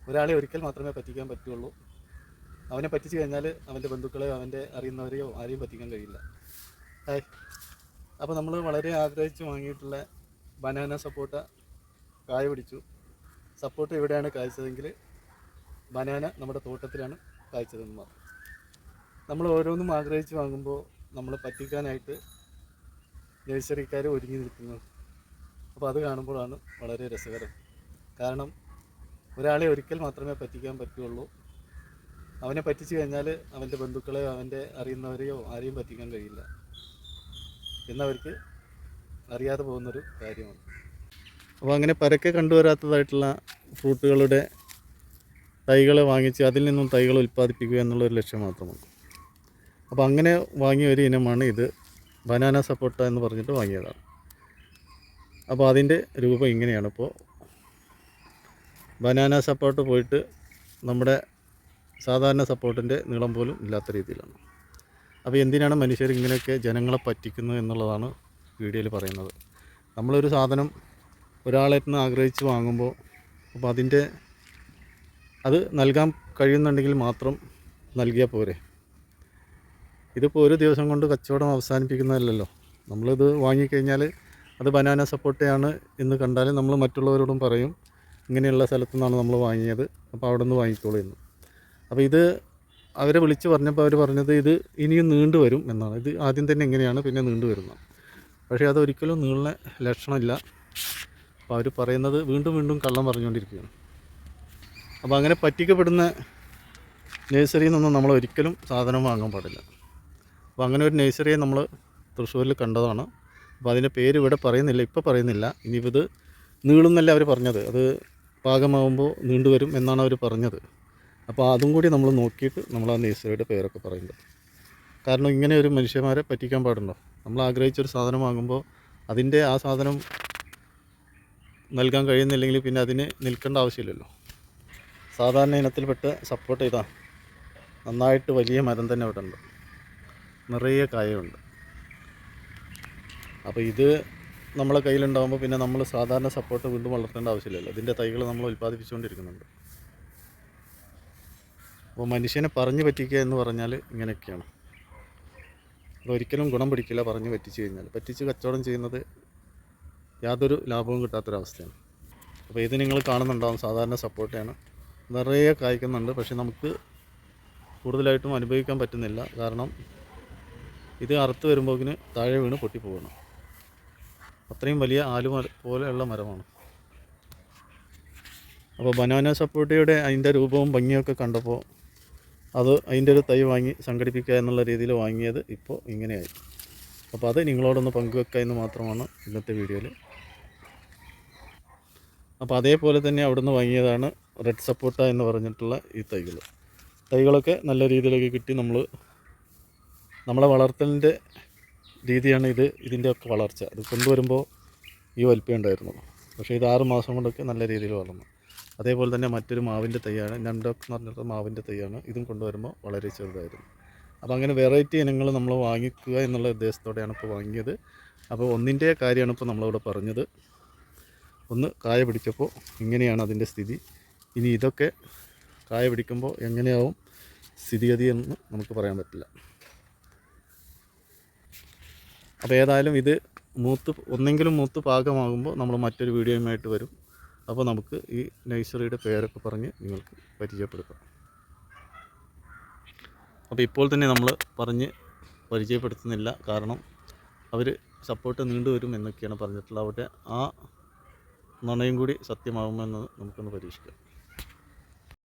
ഒരാളെ ഒരിക്കൽ മാത്രമേ പറ്റിക്കാൻ പറ്റുള്ളൂ. അവനെ പറ്റിച്ചു കഴിഞ്ഞാൽ അവൻ്റെ ബന്ധുക്കളെയോ അവൻ്റെ അറിയുന്നവരെയോ ആരെയും പറ്റിക്കാൻ കഴിയില്ല. ഹായ്. അപ്പോൾ നമ്മൾ വളരെ ആഗ്രഹിച്ച് വാങ്ങിയിട്ടുള്ള ബനാന സപ്പോട്ട കായ പിടിച്ചു. സപ്പോട്ട എവിടെയാണ് കായ്ച്ചതെങ്കിൽ ബനാന നമ്മുടെ തോട്ടത്തിലാണ് കായ്ച്ചതെന്ന് മാത്രം. നമ്മൾ ഓരോന്നും ആഗ്രഹിച്ച് വാങ്ങുമ്പോൾ നമ്മൾ പറ്റിക്കാനായിട്ട് നഴ്സറിക്കാർ ഒരുങ്ങി നിൽക്കുന്നത്. അപ്പോൾ അത് കാണുമ്പോഴാണ് വളരെ രസകരം. കാരണം ഒരാളെ ഒരിക്കൽ മാത്രമേ പറ്റിക്കാൻ പറ്റുള്ളൂ. അവനെ പറ്റിച്ചു കഴിഞ്ഞാൽ അവൻ്റെ ബന്ധുക്കളെയോ അവൻ്റെ അറിയുന്നവരെയോ ആരെയും പറ്റിക്കാൻ കഴിയില്ല എന്നവർക്ക് അറിയാതെ പോകുന്നൊരു കാര്യമാണ്. അപ്പോൾ അങ്ങനെ പരക്കെ കണ്ടുവരാത്തതായിട്ടുള്ള ഫ്രൂട്ടുകളുടെ തൈകൾ വാങ്ങിച്ച് അതിൽ നിന്നും തൈകൾ ഉൽപ്പാദിപ്പിക്കുക എന്നുള്ളൊരു ലക്ഷ്യം മാത്രമാണ്. അപ്പോൾ അങ്ങനെ വാങ്ങിയ ഒരു ഇനമാണ് ഇത്. ബനാന സപ്പോട്ട എന്ന് പറഞ്ഞിട്ട് വാങ്ങിയതാണ്. അപ്പോൾ അതിൻ്റെ രൂപം ഇങ്ങനെയാണ്. ഇപ്പോൾ ബനാന സപ്പോട്ട പോയിട്ട് നമ്മുടെ സാധാരണ സപ്പോർട്ടിൻ്റെ നീളം പോലും ഇല്ലാത്ത രീതിയിലാണ്. അപ്പോൾ എന്തിനാണ് മനുഷ്യർ ഇങ്ങനെയൊക്കെ ജനങ്ങളെ പറ്റിക്കുന്നത് എന്നുള്ളതാണ് വീഡിയോയിൽ പറയുന്നത്. നമ്മളൊരു സാധനം ഒരാളെ നിന്ന് ആഗ്രഹിച്ച് വാങ്ങുമ്പോൾ അപ്പോൾ അത് നൽകാൻ കഴിയുന്നുണ്ടെങ്കിൽ മാത്രം നൽകിയാൽ പോരെ. ഇതിപ്പോൾ ഒരു ദിവസം കൊണ്ട് കച്ചവടം അവസാനിപ്പിക്കുന്നതല്ലല്ലോ. നമ്മളിത് വാങ്ങിക്കഴിഞ്ഞാൽ അത് ബനാന സപ്പോട്ടയാണ് എന്ന് കണ്ടാൽ നമ്മൾ മറ്റുള്ളവരോടും പറയും ഇങ്ങനെയുള്ള സ്ഥലത്തു നിന്നാണ് നമ്മൾ വാങ്ങിയത്, അപ്പോൾ അവിടെ നിന്ന് വാങ്ങിക്കോളൂ എന്ന്. അപ്പോൾ ഇത് അവരെ വിളിച്ച് പറഞ്ഞപ്പോൾ അവർ പറഞ്ഞത് ഇത് ഇനിയും നീണ്ടു വരും എന്നാണ്. ഇത് ആദ്യം തന്നെ എങ്ങനെയാണ് പിന്നെ നീണ്ടു വരുന്നത്. പക്ഷേ അതൊരിക്കലും നീളുന്ന ലക്ഷണമില്ല. അപ്പോൾ അവർ പറയുന്നത് വീണ്ടും വീണ്ടും കള്ളം പറഞ്ഞുകൊണ്ടിരിക്കുകയാണ്. അപ്പോൾ അങ്ങനെ പറ്റിക്കപ്പെടുന്ന നഴ്സറിയിൽ നിന്നും നമ്മൾ ഒരിക്കലും സാധനം വാങ്ങാൻ പാടില്ല. അപ്പോൾ അങ്ങനെ ഒരു നഴ്സറിയെ നമ്മൾ തൃശ്ശൂരിൽ കണ്ടതാണ്. അപ്പോൾ അതിൻ്റെ പേര് ഇവിടെ പറയുന്നില്ല, ഇപ്പോൾ പറയുന്നില്ല. ഇനിയിപ്പോൾ ഇത് നീളുന്നല്ല അവർ പറഞ്ഞത്, അത് പാകമാകുമ്പോൾ നീണ്ടുവരും എന്നാണ് അവർ പറഞ്ഞത്. അപ്പോൾ അതും കൂടി നമ്മൾ നോക്കിയിട്ട് നമ്മൾ ആ നഴ്സറിയുടെ പേരൊക്കെ പറയുന്നത്. കാരണം ഇങ്ങനെ ഒരു മനുഷ്യന്മാരെ പറ്റിക്കാൻ പാടുണ്ടോ? നമ്മൾ ആഗ്രഹിച്ചൊരു സാധനം വാങ്ങുമ്പോൾ അതിൻ്റെ ആ സാധനം നൽകാൻ കഴിയുന്നില്ലെങ്കിൽ പിന്നെ അതിന് നിൽക്കേണ്ട ആവശ്യമില്ലല്ലോ. സാധാരണ ഇനത്തിൽപ്പെട്ട സപ്പോർട്ട് ഇതാ നന്നായിട്ട് വലിയ മരം തന്നെ ഇവിടെ ഉണ്ട്, നിറയെ കായുണ്ട്. അപ്പോൾ ഇത് നമ്മളെ കയ്യിലുണ്ടാകുമ്പോൾ പിന്നെ നമ്മൾ സാധാരണ സപ്പോർട്ട് വീണ്ടും വളർത്തേണ്ട ആവശ്യമില്ലല്ലോ. ഇതിൻ്റെ തൈകൾ നമ്മൾ ഉൽപ്പാദിപ്പിച്ചുകൊണ്ടിരിക്കുന്നുണ്ട്. അപ്പോൾ മനുഷ്യനെ പറഞ്ഞു പറ്റിക്കുക എന്ന് പറഞ്ഞാൽ ഇങ്ങനെയൊക്കെയാണ്. അതൊരിക്കലും ഗുണം പിടിക്കില്ല പറഞ്ഞു പറ്റിച്ച് കഴിഞ്ഞാൽ. പറ്റിച്ച് കച്ചവടം ചെയ്യുന്നത് യാതൊരു ലാഭവും കിട്ടാത്തൊരവസ്ഥയാണ്. അപ്പോൾ ഇത് നിങ്ങൾ കാണുന്നുണ്ടാകും, സാധാരണ സപ്പോർട്ടയാണ്, നിറയെ കായ്ക്കുന്നുണ്ട്. പക്ഷേ നമുക്ക് കൂടുതലായിട്ടും അനുഭവിക്കാൻ പറ്റുന്നില്ല. കാരണം ഇത് അറുത്ത് വരുമ്പോഴേക്കിന് താഴെ വീണ് പൊട്ടിപ്പോകണം. അത്രയും വലിയ പോലെയുള്ള മരമാണ്. അപ്പോൾ ബനാന സപ്പോട്ടയുടെ അതിൻ്റെ രൂപവും ഭംഗിയൊക്കെ കണ്ടപ്പോൾ അതിൻ്റെ ഒരു തൈ വാങ്ങി സംഘടിപ്പിക്കുക എന്നുള്ള രീതിയിൽ വാങ്ങിയത് ഇപ്പോൾ ഇങ്ങനെയായി. അപ്പോൾ അത് നിങ്ങളോടൊന്ന് പങ്കുവെക്കുക എന്ന് മാത്രമാണ് ഇന്നത്തെ വീഡിയോയിൽ. അപ്പോൾ അതേപോലെ തന്നെ അവിടുന്ന് വാങ്ങിയതാണ് റെഡ് സപ്പോട്ട എന്ന് പറഞ്ഞിട്ടുള്ള ഈ തൈകളൊക്കെ നല്ല രീതിയിലേക്ക് കിട്ടി. നമ്മളെ വളർത്തലിൻ്റെ രീതിയാണ് ഇതിൻ്റെയൊക്കെ വളർച്ച. അത് കൊണ്ടുവരുമ്പോൾ ഈ വലിപ്പം ഉണ്ടായിരുന്നു. പക്ഷേ ഇത് 6 മാസം കൊണ്ടൊക്കെ നല്ല രീതിയിൽ വളർന്നു. അതേപോലെ തന്നെ മറ്റൊരു മാവിൻ്റെ തൈയാണ്, നണ്ടോക്ക് എന്ന് പറഞ്ഞിട്ട് മാവിൻ്റെ തൈയാണ്. ഇതും കൊണ്ടുവരുമ്പോൾ വളരെ ചെറുതായിരുന്നു. അപ്പോൾ അങ്ങനെ വെറൈറ്റി ഇനങ്ങൾ നമ്മൾ വാങ്ങിക്കുക എന്നുള്ള ഉദ്ദേശത്തോടെയാണ് ഇപ്പോൾ വാങ്ങിയത്. അപ്പോൾ ഒന്നിൻ്റെ കാര്യമാണ് ഇപ്പോൾ നമ്മളിവിടെ പറഞ്ഞത്. ഒന്ന് കായ പിടിച്ചപ്പോൾ ഇങ്ങനെയാണ് അതിൻ്റെ സ്ഥിതി. ഇനി ഇതൊക്കെ കായ പിടിക്കുമ്പോൾ എങ്ങനെയാവും സ്ഥിതിഗതി എന്ന് നമുക്ക് പറയാൻ പറ്റില്ല. അപ്പോൾ ഏതായാലും ഇത് ഒന്നെങ്കിലും മൂത്ത് പാകമാകുമ്പോൾ നമ്മൾ മറ്റൊരു വീഡിയോയുമായിട്ട് വരും. അപ്പോൾ നമുക്ക് ഈ നഴ്സറിയുടെ പേരൊക്കെ പറഞ്ഞ് നിങ്ങൾക്ക് പരിചയപ്പെടുത്താം. അപ്പോൾ ഇപ്പോൾ തന്നെ നമ്മൾ പറഞ്ഞ് പരിചയപ്പെടുത്തുന്നില്ല. കാരണം അവർ സപ്പോർട്ട് നീണ്ടുവരും എന്നൊക്കെയാണ് പറഞ്ഞിട്ടുള്ളത്. അവിടെ ആ നുണയും കൂടി സത്യമാകുമെന്ന് നമുക്കൊന്ന് പരീക്ഷിക്കാം.